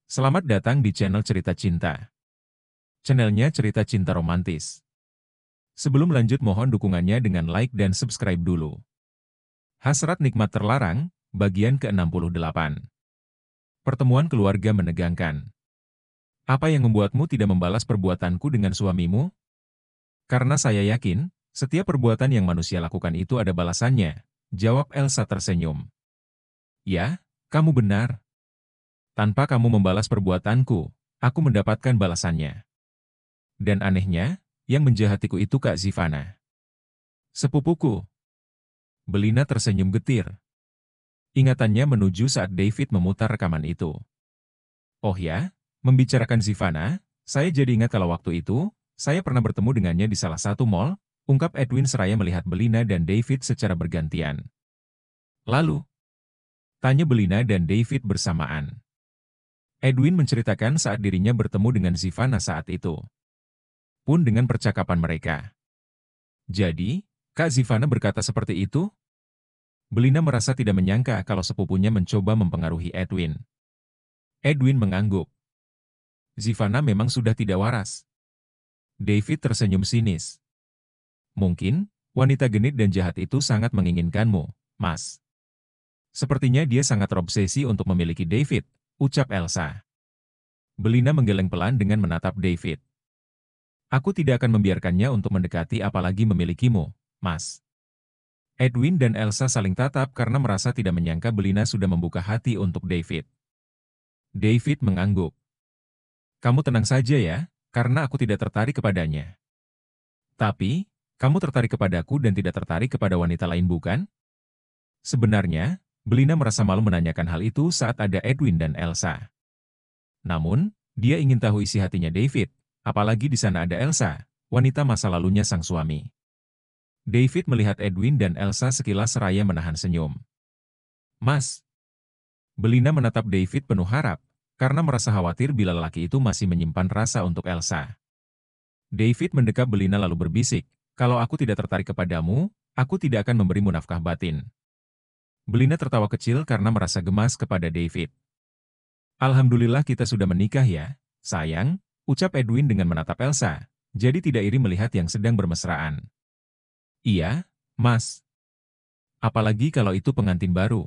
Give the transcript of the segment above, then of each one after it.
Selamat datang di channel Cerita Cinta. Channelnya cerita cinta romantis. Sebelum lanjut mohon dukungannya dengan like dan subscribe dulu. Hasrat nikmat terlarang, bagian ke-68. Pertemuan keluarga menegangkan. Apa yang membuatmu tidak membalas perbuatanku dengan suamimu? Karena saya yakin, setiap perbuatan yang manusia lakukan itu ada balasannya, jawab Elsa tersenyum. Ya, kamu benar. Tanpa kamu membalas perbuatanku, aku mendapatkan balasannya. Dan anehnya, yang menjahatiku itu Kak Zivana. Sepupuku. Belina tersenyum getir. Ingatannya menuju saat David memutar rekaman itu. Oh ya, membicarakan Zivana, saya jadi ingat kalau waktu itu, saya pernah bertemu dengannya di salah satu mall, ungkap Edwin seraya melihat Belina dan David secara bergantian. Lalu, tanya Belina dan David bersamaan. Edwin menceritakan saat dirinya bertemu dengan Zivana saat itu. Pun dengan percakapan mereka. Jadi, Kak Zivana berkata seperti itu? Belina merasa tidak menyangka kalau sepupunya mencoba mempengaruhi Edwin. Edwin mengangguk. Zivana memang sudah tidak waras. David tersenyum sinis. Mungkin, wanita genit dan jahat itu sangat menginginkanmu, Mas. Sepertinya dia sangat terobsesi untuk memiliki David, ucap Elsa. Belina menggeleng pelan dengan menatap David. Aku tidak akan membiarkannya untuk mendekati apalagi memilikimu, Mas. Edwin dan Elsa saling tatap karena merasa tidak menyangka Belina sudah membuka hati untuk David. David mengangguk. Kamu tenang saja ya, karena aku tidak tertarik kepadanya. Tapi, kamu tertarik kepadaku dan tidak tertarik kepada wanita lain bukan? Sebenarnya, Belina merasa malu menanyakan hal itu saat ada Edwin dan Elsa. Namun, dia ingin tahu isi hatinya David, apalagi di sana ada Elsa, wanita masa lalunya sang suami. David melihat Edwin dan Elsa sekilas seraya menahan senyum. Mas. Belina menatap David penuh harap, karena merasa khawatir bila lelaki itu masih menyimpan rasa untuk Elsa. David mendekap Belina lalu berbisik, kalau aku tidak tertarik kepadamu, aku tidak akan memberimu nafkah batin. Belina tertawa kecil karena merasa gemas kepada David. Alhamdulillah kita sudah menikah ya, sayang, ucap Edwin dengan menatap Elsa, jadi tidak iri melihat yang sedang bermesraan. Iya, Mas. Apalagi kalau itu pengantin baru.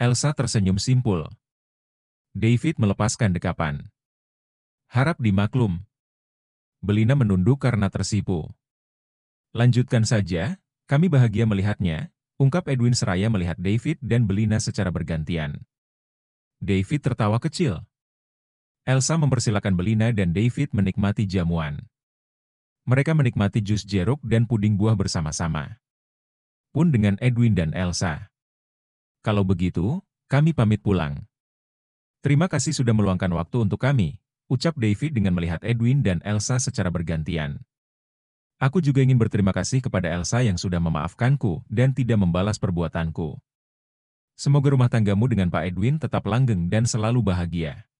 Elsa tersenyum simpul. David melepaskan dekapan. Harap dimaklum. Belina menunduk karena tersipu. Lanjutkan saja, kami bahagia melihatnya, ungkap Edwin seraya melihat David dan Belina secara bergantian. David tertawa kecil. Elsa mempersilakan Belina dan David menikmati jamuan. Mereka menikmati jus jeruk dan puding buah bersama-sama. Pun dengan Edwin dan Elsa. Kalau begitu, kami pamit pulang. Terima kasih sudah meluangkan waktu untuk kami, ucap David dengan melihat Edwin dan Elsa secara bergantian. Aku juga ingin berterima kasih kepada Elsa yang sudah memaafkanku dan tidak membalas perbuatanku. Semoga rumah tanggamu dengan Pak Edwin tetap langgeng dan selalu bahagia.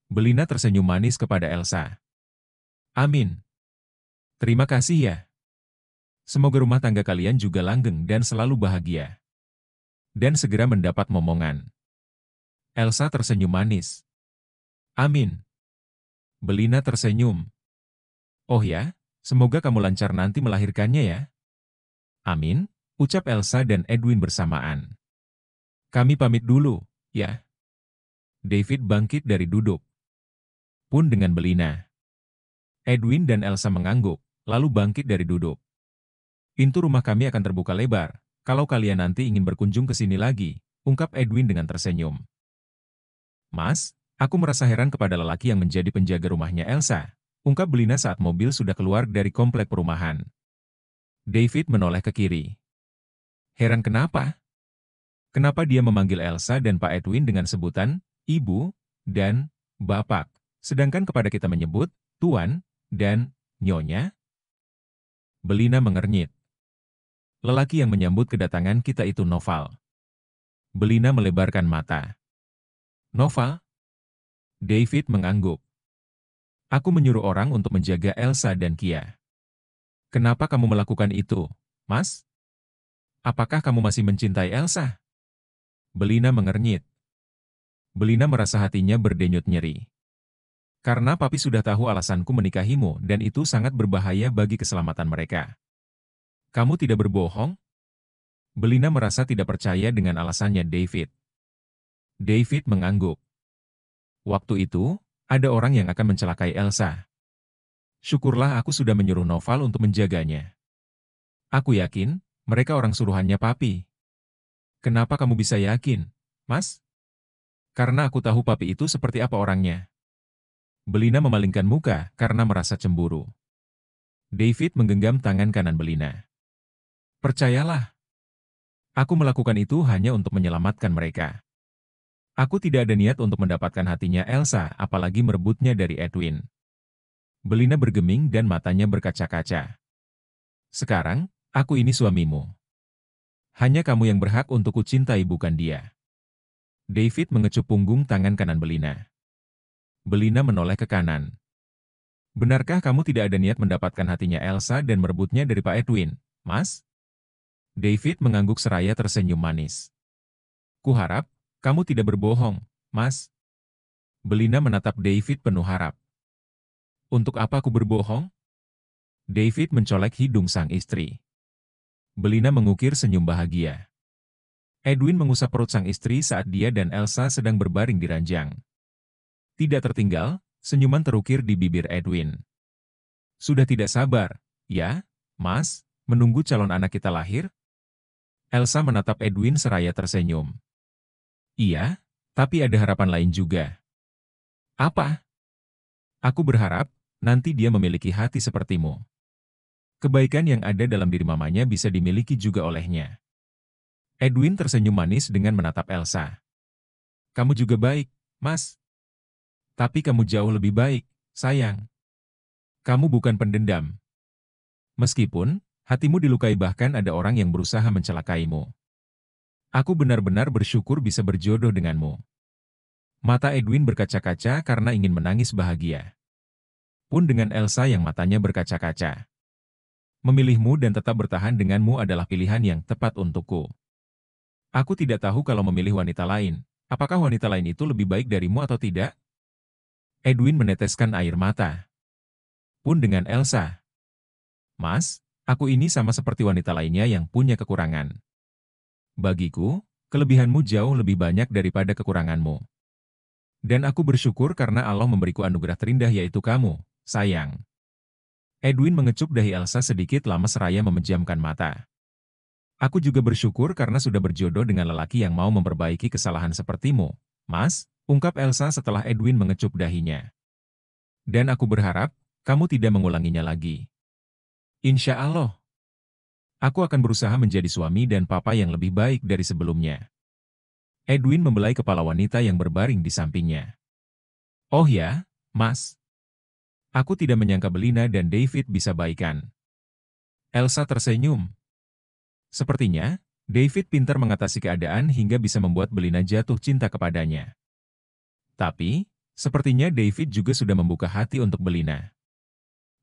Belina tersenyum manis kepada Elsa. Amin. Terima kasih ya. Semoga rumah tangga kalian juga langgeng dan selalu bahagia. Dan segera mendapat momongan. Elsa tersenyum manis. Amin. Belina tersenyum. Oh ya, semoga kamu lancar nanti melahirkannya ya. Amin, ucap Elsa dan Edwin bersamaan. Kami pamit dulu, ya. David bangkit dari duduk. Pun dengan Belina. Edwin dan Elsa mengangguk, lalu bangkit dari duduk. Pintu rumah kami akan terbuka lebar, kalau kalian nanti ingin berkunjung ke sini lagi, ungkap Edwin dengan tersenyum. Mas, aku merasa heran kepada lelaki yang menjadi penjaga rumahnya Elsa, ungkap Belina saat mobil sudah keluar dari komplek perumahan. David menoleh ke kiri. Heran kenapa? Kenapa dia memanggil Elsa dan Pak Edwin dengan sebutan Ibu dan Bapak, sedangkan kepada kita menyebut Tuan dan Nyonya? Belina mengernyit. Lelaki yang menyambut kedatangan kita itu Noval. Belina melebarkan mata. Noval? David mengangguk. Aku menyuruh orang untuk menjaga Elsa dan Kia. Kenapa kamu melakukan itu, Mas? Apakah kamu masih mencintai Elsa? Belina mengernyit. Belina merasa hatinya berdenyut nyeri. Karena papi sudah tahu alasanku menikahimu dan itu sangat berbahaya bagi keselamatan mereka. Kamu tidak berbohong? Belina merasa tidak percaya dengan alasannya David. David mengangguk. Waktu itu, ada orang yang akan mencelakai Elsa. Syukurlah aku sudah menyuruh Noval untuk menjaganya. Aku yakin, mereka orang suruhannya papi. Kenapa kamu bisa yakin, Mas? Karena aku tahu papi itu seperti apa orangnya. Belina memalingkan muka karena merasa cemburu. David menggenggam tangan kanan Belina. Percayalah, aku melakukan itu hanya untuk menyelamatkan mereka. Aku tidak ada niat untuk mendapatkan hatinya Elsa, apalagi merebutnya dari Edwin. Belina bergeming dan matanya berkaca-kaca. Sekarang, aku ini suamimu. Hanya kamu yang berhak untuk kucintai, bukan dia. David mengecup punggung tangan kanan Belina. Belina menoleh ke kanan. Benarkah kamu tidak ada niat mendapatkan hatinya Elsa dan merebutnya dari Pak Edwin, Mas? David mengangguk seraya tersenyum manis. Kuharap, kamu tidak berbohong, Mas. Belina menatap David penuh harap. Untuk apa aku berbohong? David mencolek hidung sang istri. Belina mengukir senyum bahagia. Edwin mengusap perut sang istri saat dia dan Elsa sedang berbaring di ranjang. Tidak tertinggal, senyuman terukir di bibir Edwin. Sudah tidak sabar, ya, Mas, menunggu calon anak kita lahir? Elsa menatap Edwin seraya tersenyum. Iya, tapi ada harapan lain juga. Apa? Aku berharap, nanti dia memiliki hati sepertimu. Kebaikan yang ada dalam diri mamanya bisa dimiliki juga olehnya. Edwin tersenyum manis dengan menatap Elsa. Kamu juga baik, Mas. Tapi kamu jauh lebih baik, sayang. Kamu bukan pendendam. Meskipun, hatimu dilukai bahkan ada orang yang berusaha mencelakaimu. Aku benar-benar bersyukur bisa berjodoh denganmu. Mata Edwin berkaca-kaca karena ingin menangis bahagia. Pun dengan Elsa yang matanya berkaca-kaca. Memilihmu dan tetap bertahan denganmu adalah pilihan yang tepat untukku. Aku tidak tahu kalau memilih wanita lain, apakah wanita lain itu lebih baik darimu atau tidak? Edwin meneteskan air mata. Pun dengan Elsa. Mas, aku ini sama seperti wanita lainnya yang punya kekurangan. Bagiku, kelebihanmu jauh lebih banyak daripada kekuranganmu. Dan aku bersyukur karena Allah memberiku anugerah terindah yaitu kamu, sayang. Edwin mengecup dahi Elsa sedikit lama seraya memejamkan mata. Aku juga bersyukur karena sudah berjodoh dengan lelaki yang mau memperbaiki kesalahan sepertimu, Mas, ungkap Elsa setelah Edwin mengecup dahinya. Dan aku berharap, kamu tidak mengulanginya lagi. Insya Allah. Aku akan berusaha menjadi suami dan papa yang lebih baik dari sebelumnya. Edwin membelai kepala wanita yang berbaring di sampingnya. Oh ya, Mas. Aku tidak menyangka Belina dan David bisa baikan. Elsa tersenyum. Sepertinya, David pintar mengatasi keadaan hingga bisa membuat Belina jatuh cinta kepadanya. Tapi, sepertinya David juga sudah membuka hati untuk Belina.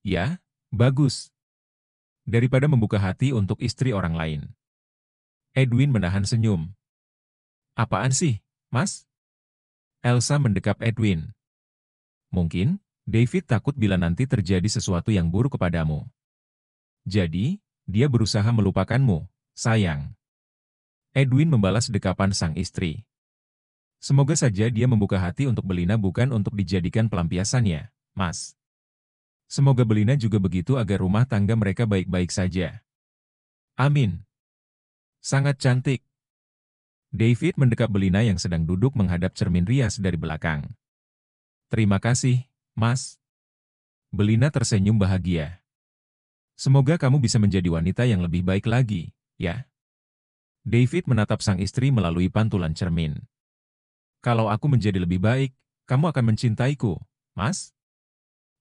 Ya, bagus. Daripada membuka hati untuk istri orang lain. Edwin menahan senyum. Apaan sih, Mas? Elsa mendekap Edwin. Mungkin, David takut bila nanti terjadi sesuatu yang buruk kepadamu. Jadi, dia berusaha melupakanmu, sayang. Edwin membalas dekapan sang istri. Semoga saja dia membuka hati untuk Belina bukan untuk dijadikan pelampiasannya, Mas. Semoga Belina juga begitu agar rumah tangga mereka baik-baik saja. Amin. Sangat cantik. David mendekap Belina yang sedang duduk menghadap cermin rias dari belakang. Terima kasih, Mas. Belina tersenyum bahagia. Semoga kamu bisa menjadi wanita yang lebih baik lagi, ya. David menatap sang istri melalui pantulan cermin. Kalau aku menjadi lebih baik, kamu akan mencintaiku, Mas?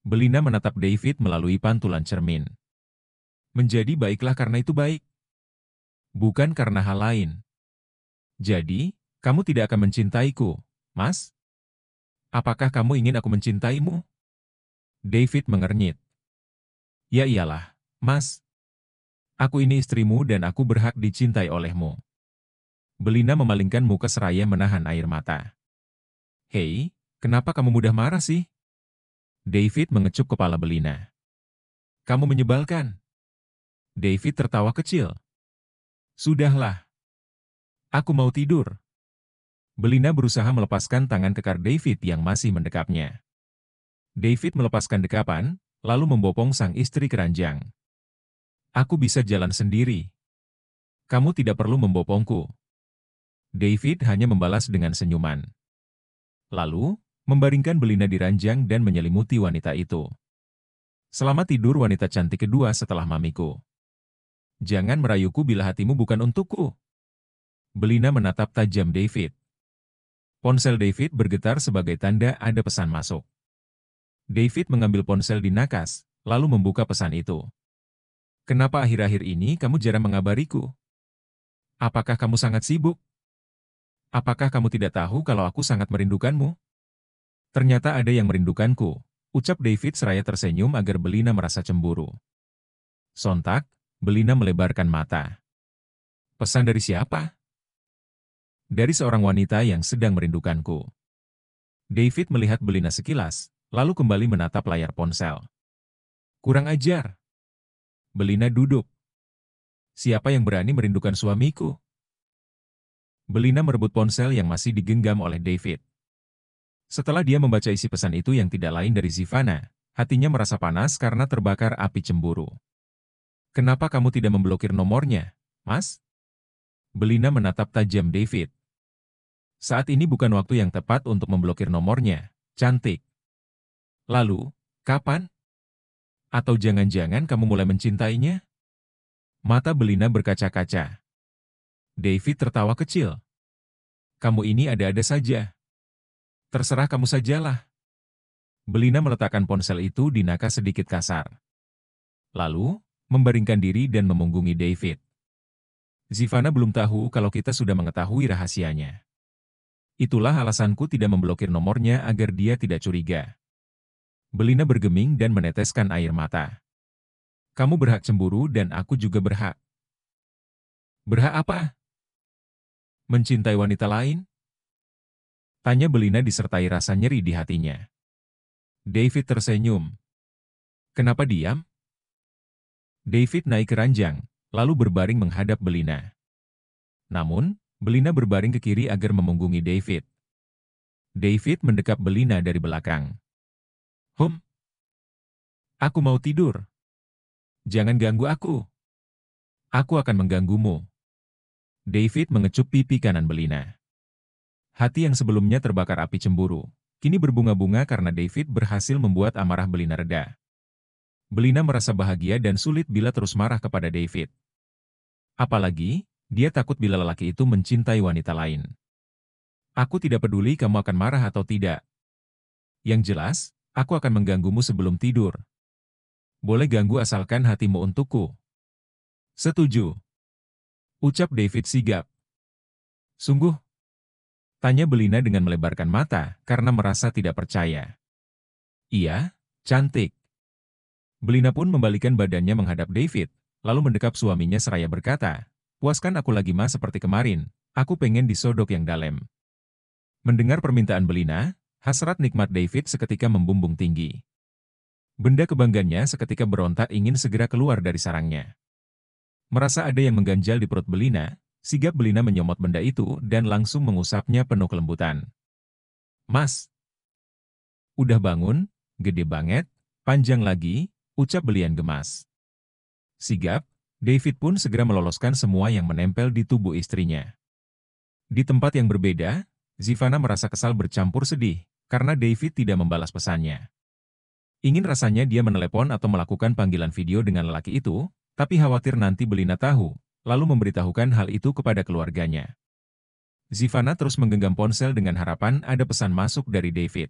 Belina menatap David melalui pantulan cermin. Menjadi baiklah karena itu baik. Bukan karena hal lain. Jadi, kamu tidak akan mencintaiku, Mas? Apakah kamu ingin aku mencintaimu? David mengernyit. Ya iyalah, Mas. Aku ini istrimu dan aku berhak dicintai olehmu. Belina memalingkan muka seraya menahan air mata. Hei, kenapa kamu mudah marah sih? David mengecup kepala Belina. Kamu menyebalkan. David tertawa kecil. Sudahlah, aku mau tidur. Belina berusaha melepaskan tangan kekar David yang masih mendekapnya. David melepaskan dekapan, lalu membopong sang istri ke ranjang. Aku bisa jalan sendiri. Kamu tidak perlu membopongku. David hanya membalas dengan senyuman. Lalu, membaringkan Belina di ranjang dan menyelimuti wanita itu. Selamat tidur wanita cantik kedua setelah mamiku. Jangan merayuku bila hatimu bukan untukku. Belina menatap tajam David. Ponsel David bergetar sebagai tanda ada pesan masuk. David mengambil ponsel di nakas, lalu membuka pesan itu. Kenapa akhir-akhir ini kamu jarang mengabariku? Apakah kamu sangat sibuk? Apakah kamu tidak tahu kalau aku sangat merindukanmu? Ternyata ada yang merindukanku, ucap David seraya tersenyum agar Belina merasa cemburu. Sontak, Belina melebarkan mata. Pesan dari siapa? Dari seorang wanita yang sedang merindukanku. David melihat Belina sekilas, lalu kembali menatap layar ponsel. Kurang ajar. Belina duduk. Siapa yang berani merindukan suamiku? Belina merebut ponsel yang masih digenggam oleh David. Setelah dia membaca isi pesan itu yang tidak lain dari Zivana, hatinya merasa panas karena terbakar api cemburu. Kenapa kamu tidak memblokir nomornya, Mas? Belina menatap tajam David. Saat ini bukan waktu yang tepat untuk memblokir nomornya, cantik. Lalu, kapan? Atau jangan-jangan kamu mulai mencintainya? Mata Belina berkaca-kaca. David tertawa kecil. Kamu ini ada-ada saja. Terserah kamu sajalah. Belina meletakkan ponsel itu di nakas sedikit kasar. Lalu, membaringkan diri dan memunggungi David. Zivana belum tahu kalau kita sudah mengetahui rahasianya. Itulah alasanku tidak memblokir nomornya agar dia tidak curiga. Belina bergeming dan meneteskan air mata. Kamu berhak cemburu dan aku juga berhak. Berhak apa? Mencintai wanita lain? Tanya Belina disertai rasa nyeri di hatinya. David tersenyum. Kenapa diam? David naik ke ranjang, lalu berbaring menghadap Belina. Namun, Belina berbaring ke kiri agar memunggungi David. David mendekap Belina dari belakang. Aku mau tidur. Jangan ganggu aku. Aku akan mengganggumu. David mengecup pipi kanan Belina. Hati yang sebelumnya terbakar api cemburu, kini berbunga-bunga karena David berhasil membuat amarah Belina reda. Belina merasa bahagia dan sulit bila terus marah kepada David. Apalagi, dia takut bila lelaki itu mencintai wanita lain. Aku tidak peduli kamu akan marah atau tidak. Yang jelas, aku akan mengganggumu sebelum tidur. Boleh ganggu asalkan hatimu untukku. Setuju. Ucap David sigap. Sungguh? Tanya Belina dengan melebarkan mata karena merasa tidak percaya. Iya, cantik. Belina pun membalikkan badannya menghadap David, lalu mendekap suaminya seraya berkata, puaskan aku lagi mas seperti kemarin, aku pengen disodok yang dalam. Mendengar permintaan Belina, hasrat nikmat David seketika membumbung tinggi. Benda kebanggannya seketika berontak ingin segera keluar dari sarangnya. Merasa ada yang mengganjal di perut Belina, sigap Belina menyomot benda itu dan langsung mengusapnya penuh kelembutan. Mas, udah bangun, gede banget, panjang lagi, ucap belian gemas. Sigap, David pun segera meloloskan semua yang menempel di tubuh istrinya. Di tempat yang berbeda, Zivana merasa kesal bercampur sedih, karena David tidak membalas pesannya. Ingin rasanya dia menelepon atau melakukan panggilan video dengan lelaki itu, tapi khawatir nanti Belina tahu, lalu memberitahukan hal itu kepada keluarganya. Zivana terus menggenggam ponsel dengan harapan ada pesan masuk dari David.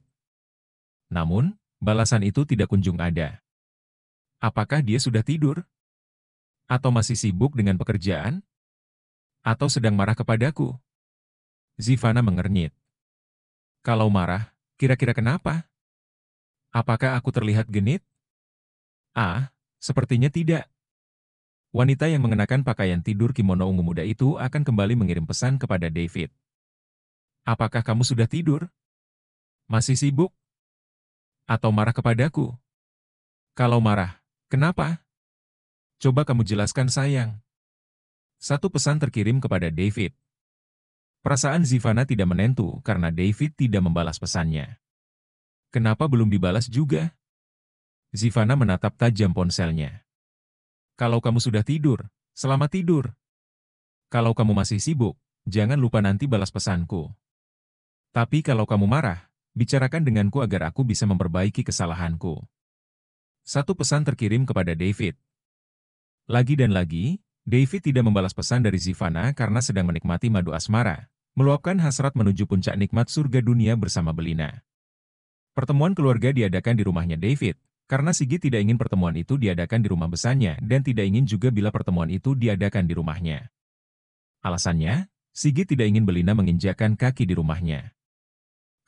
Namun, balasan itu tidak kunjung ada. Apakah dia sudah tidur? Atau masih sibuk dengan pekerjaan? Atau sedang marah kepadaku? Zivana mengernyit. Kalau marah, kira-kira kenapa? Apakah aku terlihat genit? Ah, sepertinya tidak. Wanita yang mengenakan pakaian tidur kimono ungu muda itu akan kembali mengirim pesan kepada David. Apakah kamu sudah tidur? Masih sibuk? Atau marah kepadaku? Kalau marah, kenapa? Coba kamu jelaskan sayang. Satu pesan terkirim kepada David. Perasaan Zivana tidak menentu karena David tidak membalas pesannya. Kenapa belum dibalas juga? Zivana menatap tajam ponselnya. Kalau kamu sudah tidur, selamat tidur. Kalau kamu masih sibuk, jangan lupa nanti balas pesanku. Tapi kalau kamu marah, bicarakan denganku agar aku bisa memperbaiki kesalahanku. Satu pesan terkirim kepada David. Lagi dan lagi, David tidak membalas pesan dari Zivana karena sedang menikmati madu asmara, meluapkan hasrat menuju puncak nikmat surga dunia bersama Belina. Pertemuan keluarga diadakan di rumahnya David, karena Sigit tidak ingin pertemuan itu diadakan di rumah besarnya dan tidak ingin juga bila pertemuan itu diadakan di rumahnya. Alasannya, Sigit tidak ingin Belina menginjakkan kaki di rumahnya.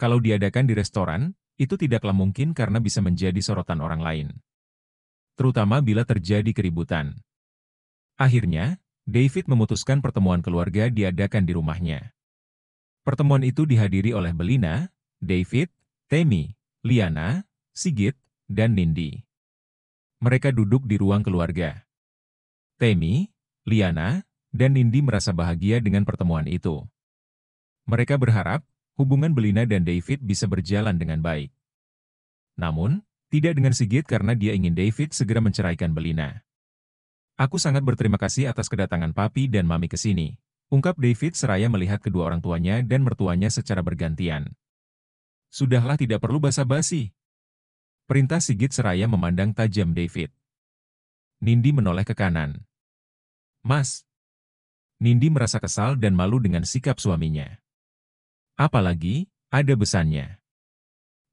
Kalau diadakan di restoran, itu tidaklah mungkin karena bisa menjadi sorotan orang lain. Terutama bila terjadi keributan. Akhirnya, David memutuskan pertemuan keluarga diadakan di rumahnya. Pertemuan itu dihadiri oleh Belina, David, Temi, Liana, Sigit, dan Nindi. Mereka duduk di ruang keluarga. Temi, Liana, dan Nindi merasa bahagia dengan pertemuan itu. Mereka berharap hubungan Belina dan David bisa berjalan dengan baik. Namun, tidak dengan Sigit karena dia ingin David segera menceraikan Belina. Aku sangat berterima kasih atas kedatangan papi dan mami ke sini, ungkap David seraya melihat kedua orang tuanya dan mertuanya secara bergantian. Sudahlah, tidak perlu basa-basi. Perintah Sigit seraya memandang tajam David. Nindi menoleh ke kanan. Mas. Nindi merasa kesal dan malu dengan sikap suaminya. Apalagi, ada besannya.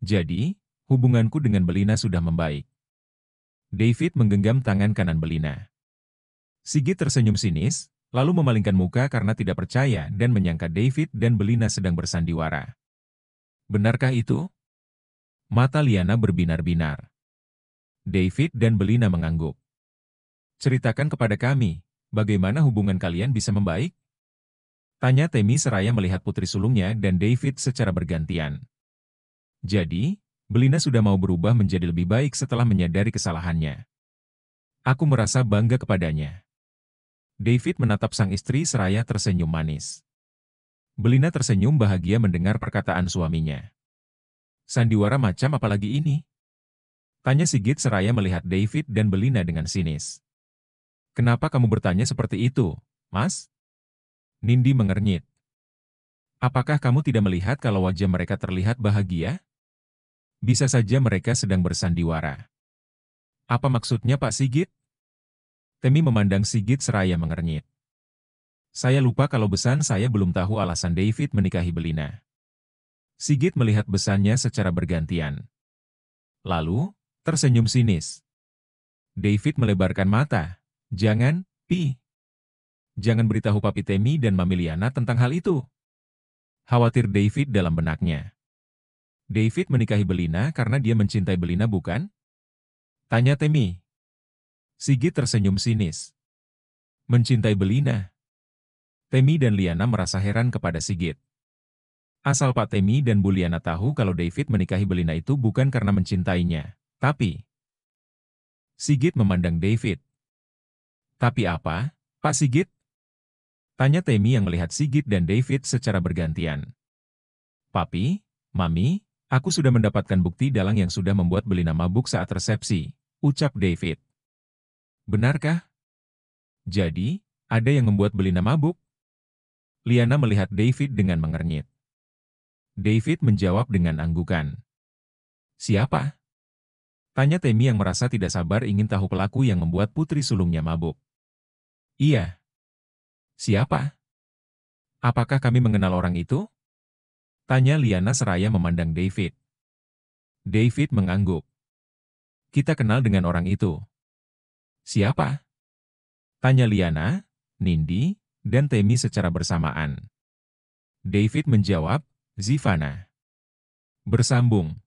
Jadi, hubunganku dengan Belina sudah membaik. David menggenggam tangan kanan Belina. Sigit tersenyum sinis, lalu memalingkan muka karena tidak percaya dan menyangka David dan Belina sedang bersandiwara. Benarkah itu? Mata Liana berbinar-binar. David dan Belina mengangguk. Ceritakan kepada kami, bagaimana hubungan kalian bisa membaik? Tanya Temi seraya melihat putri sulungnya dan David secara bergantian. Jadi, Belina sudah mau berubah menjadi lebih baik setelah menyadari kesalahannya. Aku merasa bangga kepadanya. David menatap sang istri seraya tersenyum manis. Belina tersenyum bahagia mendengar perkataan suaminya. Sandiwara macam apa lagi ini? Tanya Sigit seraya melihat David dan Belina dengan sinis. Kenapa kamu bertanya seperti itu, Mas? Nindi mengernyit. Apakah kamu tidak melihat kalau wajah mereka terlihat bahagia? Bisa saja mereka sedang bersandiwara. Apa maksudnya Pak Sigit? Temi memandang Sigit seraya mengernyit. Saya lupa kalau besan saya belum tahu alasan David menikahi Belina. Sigit melihat besannya secara bergantian. Lalu, tersenyum sinis. David melebarkan mata. Jangan, Pi. Jangan beritahu Papi Temi dan Mami Liana tentang hal itu. Khawatir David dalam benaknya. David menikahi Belina karena dia mencintai Belina bukan? Tanya Temi. Sigit tersenyum sinis. Mencintai Belina. Temi dan Liana merasa heran kepada Sigit. Asal Pak Temi dan Bu Liana tahu kalau David menikahi Belina itu bukan karena mencintainya, tapi... Sigit memandang David. Tapi apa, Pak Sigit? Tanya Temi yang melihat Sigit dan David secara bergantian. Papi, Mami, aku sudah mendapatkan bukti dalang yang sudah membuat Belina mabuk saat resepsi, ucap David. Benarkah? Jadi, ada yang membuat Belina mabuk? Liana melihat David dengan mengernyit. David menjawab dengan anggukan. Siapa? Tanya Temi yang merasa tidak sabar ingin tahu pelaku yang membuat putri sulungnya mabuk. Iya. Siapa? Apakah kami mengenal orang itu? Tanya Liana seraya memandang David. David mengangguk. Kita kenal dengan orang itu. Siapa? Tanya Liana, Nindi, dan Temi secara bersamaan. David menjawab, Zivana. Bersambung.